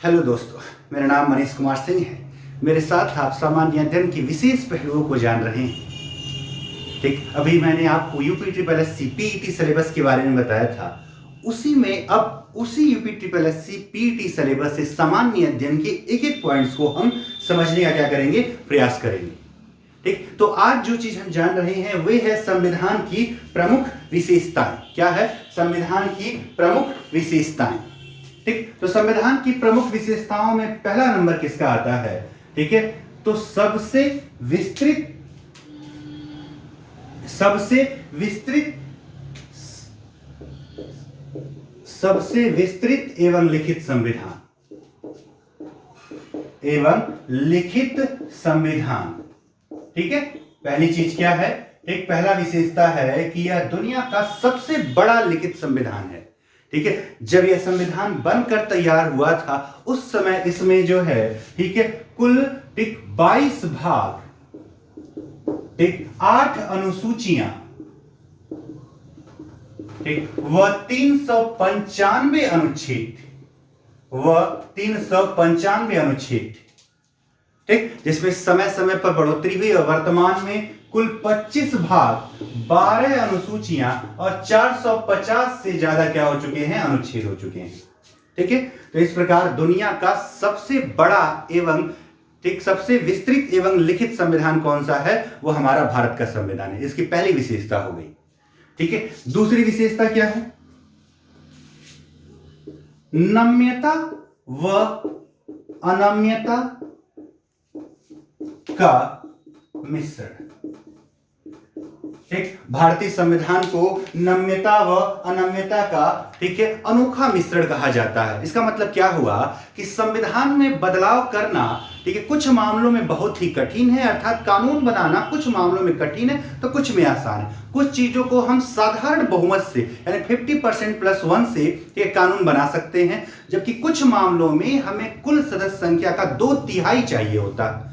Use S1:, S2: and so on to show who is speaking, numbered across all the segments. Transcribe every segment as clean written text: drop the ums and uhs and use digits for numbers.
S1: Hello दोस्तों, मेरा नाम मनीष कुमार सिंह है। मेरे साथ आप सामान्य अध्ययन की विशेष पहलुओं को जान रहे हैं। ठीक, अभी मैंने आपको UP triple S C PET syllabus के बारे में बताया था। उसी में अब उसी UP triple S C PET syllabus से सामान्य अध्ययन के एक एक पॉइंट्स को हम समझने का क्या करेंगे, प्रयास करेंगे। ठीक, तो आज जो चीज हम जान रहे हैं वे है संविधान की प्रमुख विशेषताएं। क्या है? संविधान की प्रमुख विशेषताएं। ठीक, तो संविधान की प्रमुख विशेषताओं में पहला नंबर किसका आता है? ठीक है, तो सबसे विस्तृत एवं लिखित संविधान। ठीक है, पहली चीज क्या है? एक पहला विशेषता है कि यह दुनिया का सबसे बड़ा लिखित संविधान है। ठीक है, जब यह संविधान बनकर तैयार हुआ था उस समय इसमें जो है, ठीक है, कुल 22 भाग, 8 अनुसूचियां, ठीक, वह 395 अनुच्छेद, ठीक, जिसमें समय समय पर बढ़ोतरी हुई और वर्तमान में कुल 25 भाग, 12 अनुसूचियां और 450 से ज्यादा क्या हो चुके हैं? अनुच्छेद हो चुके हैं। ठीक है, तो इस प्रकार दुनिया का सबसे बड़ा एवं सबसे विस्तृत एवं लिखित संविधान कौन सा है? वो हमारा भारत का संविधान है। इसकी पहली विशेषता हो गई। ठीक है, दूसरी विशेषता क्या है? नम्यता व अनम्यता का मिश्रण। ठीक, भारतीय संविधान को नम्यता व अनम्यता का, ठीक है, अनोखा मिश्रण कहा जाता है। इसका मतलब क्या हुआ कि संविधान में बदलाव करना, ठीक है, कुछ मामलों में बहुत ही कठिन है, अर्थात कानून बनाना कुछ मामलों में कठिन है तो कुछ में आसान है। कुछ चीजों को हम साधारण बहुमत से यानी 50% + 1 से ये कानून बना सकते हैं, जबकि कुछ मामलों में हमें कुल सदस्य संख्या का 2/3 चाहिए होता है।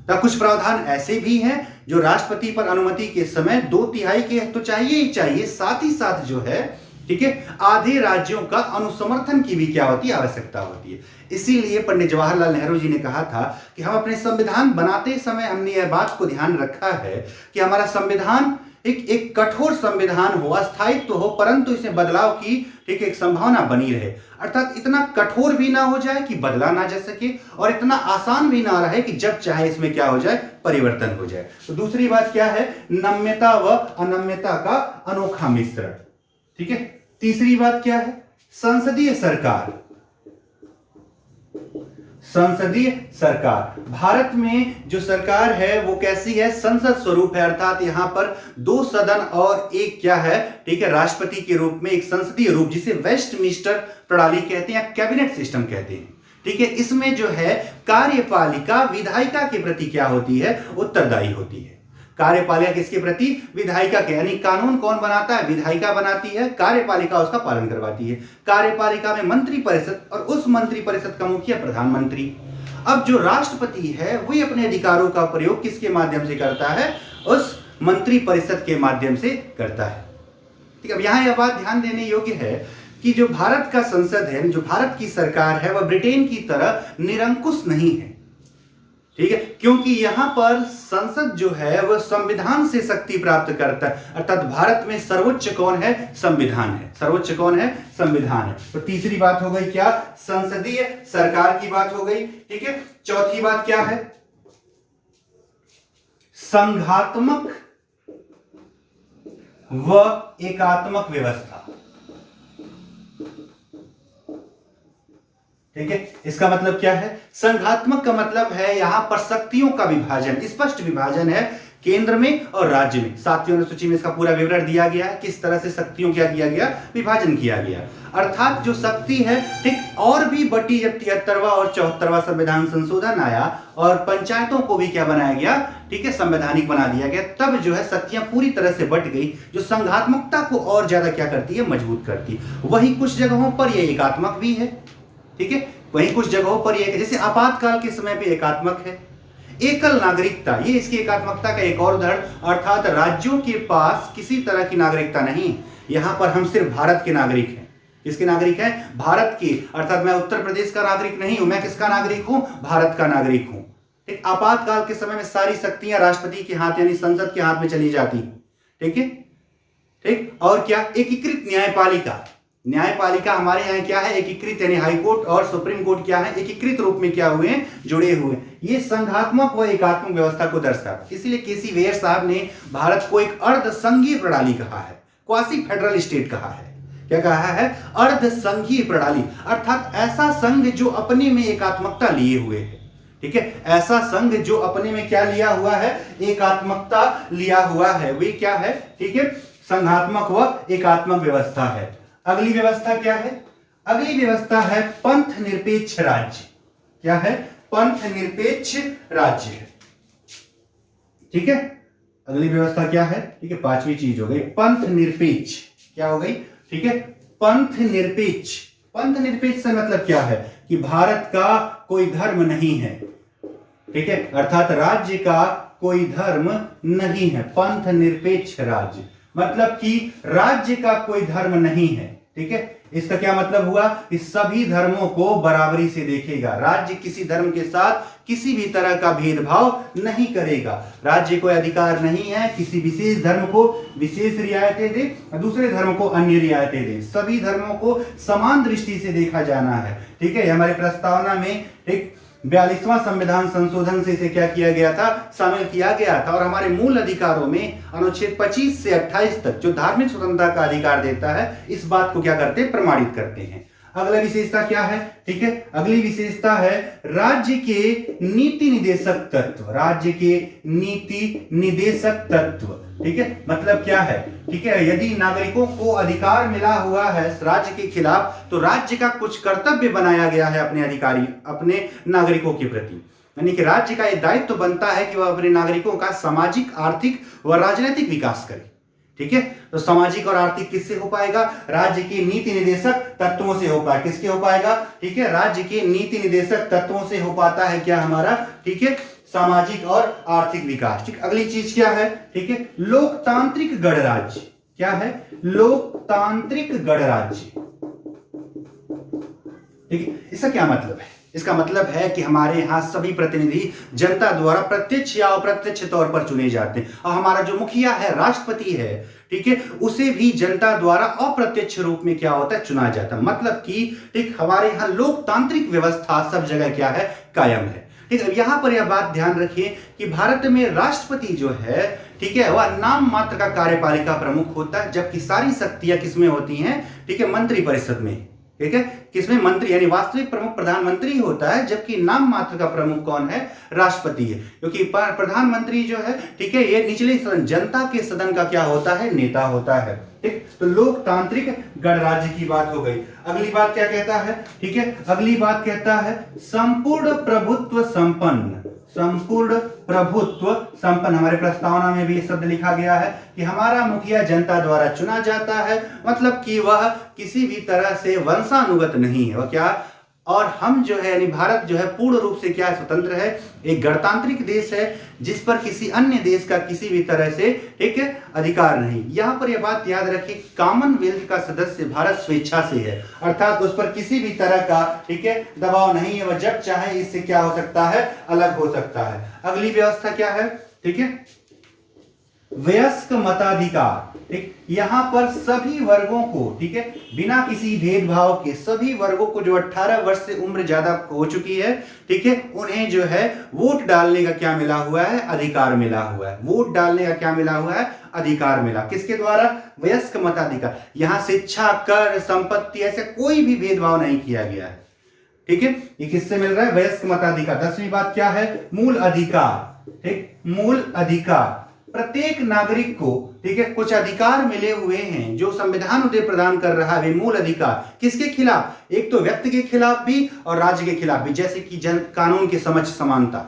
S1: तो कुछ प्रावधान ऐसे भी हैं जो राष्ट्रपति पर अनुमति के समय 2/3 के तो चाहिए ही चाहिए, साथ ही साथ जो है, ठीक है, आधे राज्यों का अनुसमर्थन की भी क्या होती है? आवश्यकता होती है। इसीलिए पंडित जवाहरलाल नेहरू जी ने कहा था कि हम अपने संविधान बनाते समय हमने यह बात को ध्यान रखा है कि हमारा संविधान एक कठोर संविधान हो, अस्थायित्व हो, परंतु इसमें बदलाव की, ठीक, एक संभावना बनी रहे। अर्थात इतना कठोर भी ना हो जाए कि बदला ना जा सके और इतना आसान भी ना रहे कि जब चाहे इसमें क्या हो जाए? परिवर्तन हो जाए। तो दूसरी बात क्या है? नम्यता व अनम्यता का अनोखा मिश्रण। ठीक है, तीसरी बात क्या है? संसदीय सरकार। भारत में जो सरकार है वो कैसी है? संसद स्वरूप है, अर्थात यहां पर 2 सदन और एक क्या है, ठीक है, राष्ट्रपति के रूप में एक संसदीय रूप, जिसे वेस्टमिंस्टर प्रणाली कहते हैं या कैबिनेट सिस्टम कहते हैं। ठीक है, इसमें जो है कार्यपालिका विधायिका के प्रति क्या होती है? उत्तरदायी होती है। कार्यपालिका किसके प्रति? विधायिका के, यानी कानून कौन बनाता है? विधायिका बनाती है, कार्यपालिका उसका पालन करवाती है। कार्यपालिका में मंत्री परिषद और उस मंत्री परिषद का मुखिया प्रधानमंत्री। अब जो राष्ट्रपति है वही अपने अधिकारों का प्रयोग किसके माध्यम से करता है? उस मंत्री परिषद के माध्यम से करता है। ठीक है, अब यहां यह बात ध्यान देने योग्य है कि जो भारत का संसद है, जो भारत की सरकार है, वह ब्रिटेन की तरह निरंकुश नहीं है। ठीक है, क्योंकि यहां पर संसद जो है वह संविधान से शक्ति प्राप्त करता है, अर्थात भारत में सर्वोच्च कौन है? संविधान है। सर्वोच्च कौन है? संविधान है। तो तीसरी बात हो गई क्या? संसदीय सरकार की बात हो गई। ठीक है, चौथी बात क्या है? संघात्मक व एकात्मक व्यवस्था। ठीक है, इसका मतलब क्या है? संघात्मक का मतलब है यहां पर शक्तियों का विभाजन, स्पष्ट विभाजन है केंद्र में और राज्य में। 7वीं अनुसूची में इसका पूरा विवरण दिया गया है, किस तरह से शक्तियों क्या किया गया? विभाजन किया गया। अर्थात जो शक्ति है, ठीक, और भी बटी जब 73वां और 74वां संविधान संशोधन आया और पंचायतों को भी क्या बनाया गया? ठीक है, संवैधानिक बना दिया गया, तब जो है शक्तियां पूरी तरह से बट गई, जो संघात्मकता को और ज्यादा क्या करती है? मजबूत करती। वहीं कुछ जगहों पर यह एकात्मक भी है। ठीक है, वहीं कुछ जगहों पर यह, जैसे आपातकाल के समय पे एकात्मक है। एकल नागरिकता, ये इसकी एकात्मकता का एक और उदाहरण, अर्थात राज्यों के पास किसी तरह की नागरिकता नहीं, यहां पर हम सिर्फ भारत के नागरिक हैं। किसके नागरिक हैं? भारत के। अर्थात मैं उत्तर प्रदेश का नागरिक नहीं हूं, मैं किसका नागरिक हूं? भारत का नागरिक हूं। ठीक, आपातकाल के समय में सारी शक्तियां राष्ट्रपति के हाथ यानी संसद के हाथ में चली जाती। ठीक है, ठीक। और क्या? एकीकृत न्यायपालिका। न्यायपालिका हमारे यहाँ क्या है? एकीकृत, यानी हाई कोर्ट और सुप्रीम कोर्ट क्या है? एकीकृत रूप में क्या हुए? जुड़े हुए। ये संघात्मक व एकात्मक व्यवस्था को दर्शाता। इसलिए केसी वेयर साहब ने भारत को एक अर्ध संघीय प्रणाली कहा है, क्वासी फेडरल स्टेट कहा है। क्या कहा है? अर्ध संघीय प्रणाली, अर्थात ऐसा संघ जो अपने में एकात्मकता लिए हुए है। ठीक है, ऐसा संघ जो अपने में क्या लिया हुआ है? एकात्मकता लिया हुआ है। वे क्या है? ठीक है, संघात्मक व एकात्मक व्यवस्था है। अगली व्यवस्था क्या है? अगली व्यवस्था है पंथ निरपेक्ष राज्य। क्या है? पंथ निरपेक्ष राज्य। ठीक है, अगली व्यवस्था क्या है? ठीक है, पांचवी चीज हो गई पंथ निरपेक्ष। क्या हो गई? ठीक है, पंथ निरपेक्ष। पंथ निरपेक्ष से मतलब क्या है? कि भारत का कोई धर्म नहीं है। ठीक है, अर्थात राज्य का कोई धर्म नहीं है। पंथ निरपेक्ष राज्य मतलब कि राज्य का कोई धर्म नहीं है। ठीक है, इसका क्या मतलब हुआ? कि सभी धर्मों को बराबरी से देखेगा। राज्य किसी धर्म के साथ किसी भी तरह का भेदभाव नहीं करेगा। राज्य को अधिकार नहीं है किसी विशेष धर्म को विशेष रियायतें दे, दूसरे धर्म को अन्य रियायतें दे। सभी धर्मों को समान दृष्टि से देखा जाना है। ठीक है, हमारे प्रस्तावना में एक 42वां संविधान संशोधन से इसे क्या किया गया था? शामिल किया गया था। और हमारे मूल अधिकारों में अनुच्छेद 25 से 28 तक जो धार्मिक स्वतंत्रता का अधिकार देता है, इस बात को क्या करते हैं? प्रमाणित करते हैं। अगला विशेषता क्या है? ठीक है, अगली विशेषता है राज्य के नीति निदेशक तत्व। राज्य के नीति निदेशक तत्व। ठीक है, मतलब क्या है? ठीक है, यदि नागरिकों को अधिकार मिला हुआ है राज्य के खिलाफ, तो राज्य का कुछ कर्तव्य बनाया गया है अपने नागरिकों के प्रति। यानी कि राज्य का यह दायित्व बनता है कि वह अपने नागरिकों का सामाजिक, आर्थिक व राजनीतिक विकास करे। ठीक है, तो सामाजिक और आर्थिक किससे हो पाएगा? राज्य के नीति निदेशक तत्वों से हो पाएगा। किसके हो पाएगा? ठीक है, राज्य के नीति निदेशक तत्वों से हो पाता है क्या हमारा? ठीक है, सामाजिक और आर्थिक विकास। ठीक, अगली चीज क्या है? ठीक है, लोकतांत्रिक गणराज्य। क्या है? लोकतांत्रिक गणराज्य। ठीक है, इसका क्या मतलब है? इसका मतलब है कि हमारे यहाँ सभी प्रतिनिधि जनता द्वारा प्रत्यक्ष या अप्रत्यक्ष तौर पर चुने जाते हैं। और हमारा जो मुखिया है, राष्ट्रपति है, ठीक है, उसे भी जनता द्वारा अप्रत्यक्ष रूप में क्या होता है? चुना जाता है। मतलब कि ठीक हमारे यहाँ लोकतांत्रिक व्यवस्था सब जगह क्या है? कायम है। ठीक है, यहां पर यह बात ध्यान रखिए कि भारत में राष्ट्रपति जो है, ठीक है, वह नाम मात्र का कार्यपालिका प्रमुख होता है, जबकि सारी शक्तियां किसमें होती हैं? ठीक है, मंत्रिपरिषद में। ठीक है, किसमें? मंत्री, यानी वास्तविक प्रमुख प्रधानमंत्री होता है, जबकि नाम मात्र का प्रमुख कौन है? राष्ट्रपति है। क्योंकि प्रधानमंत्री जो है, ठीक है, ये निचले सदन, जनता के सदन का क्या होता है? नेता होता है। ठीक, तो लोकतांत्रिक गणराज्य की बात हो गई। अगली बात क्या कहता है? ठीक है, अगली बात कहता है संपूर्ण प्रभुत्व संपन्न। संपूर्ण प्रभुत्व संपन्न। हमारे प्रस्तावना में भी ये शब्द लिखा गया है कि हमारा मुखिया जनता द्वारा चुना जाता है, मतलब कि वह किसी भी तरह से वंशानुगत नहीं है। वह क्या? और हम जो है, यानी भारत जो है पूर्ण रूप से क्या? स्वतंत्र है, एक गणतांत्रिक देश है, जिस पर किसी अन्य देश का किसी भी तरह से, ठीक है, अधिकार नहीं। यहां पर यह बात याद रखिए, कॉमनवेल्थ का सदस्य भारत स्वेच्छा से है, अर्थात उस पर किसी भी तरह का, ठीक है, दबाव नहीं है। वह जब चाहे इससे क्या हो सकता है? अलग हो सकता है। अगली व्यवस्था क्या है? ठीक है, वयस्क मताधिकार। ठीक, यहां पर सभी वर्गों को, ठीक है, बिना किसी भेदभाव के सभी वर्गों को जो 18 वर्ष से उम्र ज्यादा हो चुकी है, ठीक है, उन्हें जो है वोट डालने का क्या मिला हुआ है? अधिकार मिला हुआ है। वोट डालने का क्या मिला हुआ है? अधिकार मिला। किसके द्वारा? वयस्क मताधिकार। यहां शिक्षा, कर, संपत्ति, ऐसे कोई भी भेदभाव नहीं किया गया है। ठीक है, ये किससे मिल रहा है? वयस्क मताधिकार। 10वीं बात क्या है? मूल अधिकार। ठीक, मूल अधिकार। प्रत्येक नागरिक को, ठीक है, कुछ अधिकार मिले हुए हैं जो संविधान उन्हें प्रदान कर रहा है। मूल अधिकार किसके खिलाफ? एक तो व्यक्ति के खिलाफ भी और राज्य के खिलाफ भी, जैसे कि कानून के समक्ष समानता,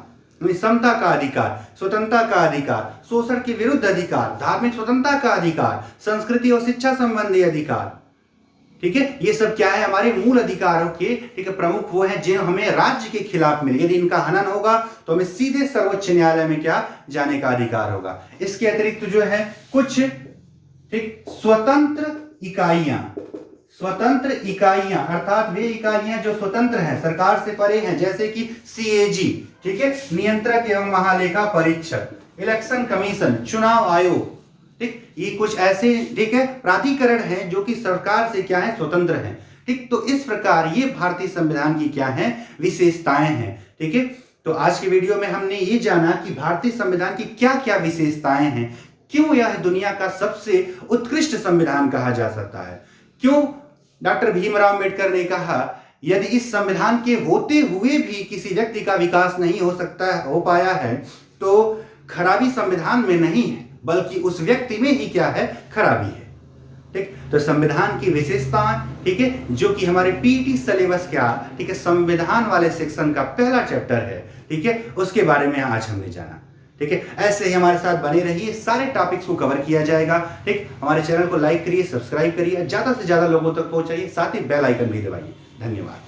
S1: समता का अधिकार, स्वतंत्रता का अधिकार, शोषण के विरुद्ध अधिकार, धार्मिक स्वतंत्रता का अधिकार, संस्कृति और शिक्षा संबंधी अधिकार। ठीक है, ये सब क्या है? हमारे मूल अधिकारों के, ठीक है, प्रमुख वो हैं जो हमें राज्य के खिलाफ मिले। यदि इनका हनन होगा तो हमें सीधे सर्वोच्च न्यायालय में क्या? जाने का अधिकार होगा। इसके अतिरिक्त जो है कुछ, ठीक, स्वतंत्र इकाइयां, स्वतंत्र इकाइयां अर्थात वे इकाइयां जो स्वतंत्र हैं, सरकार से परे हैं, जैसे कि सीएजी, ठीक है, नियंत्रक एवं महालेखा परीक्षक, इलेक्शन कमीशन, चुनाव आयोग, ठीक, ये कुछ ऐसे, ठीक है, प्राधिकरण हैं जो कि सरकार से क्या है, स्वतंत्र हैं, ठीक। तो इस प्रकार ये भारतीय संविधान की क्या है, विशेषताएं हैं, ठीक है। तो आज की वीडियो में हमने ये जाना कि भारतीय संविधान की क्या क्या विशेषताएं हैं, क्यों यह दुनिया का सबसे उत्कृष्ट संविधान कहा जा सकता है, क्यों डॉक्टर भीमराव अंबेडकर ने कहा यदि इस संविधान के होते हुए भी किसी व्यक्ति का विकास नहीं हो पाया है तो खराबी संविधान में नहीं है बल्कि उस व्यक्ति में ही क्या है, खराबी है, ठीक। तो संविधान की विशेषताएं, ठीक है, जो कि हमारे पीटी सिलेबस क्या, ठीक है, संविधान वाले सेक्शन का पहला चैप्टर है, ठीक है, उसके बारे में आज हमने जाना, ठीक है। ऐसे ही हमारे साथ बने रहिए, सारे टॉपिक्स को कवर किया जाएगा, ठीक। हमारे चैनल को लाइक करिए, सब्सक्राइब करिए, ज्यादा से ज्यादा लोगों तक पहुंचाइए, साथ ही बेल आइकन भी दबाइए। धन्यवाद।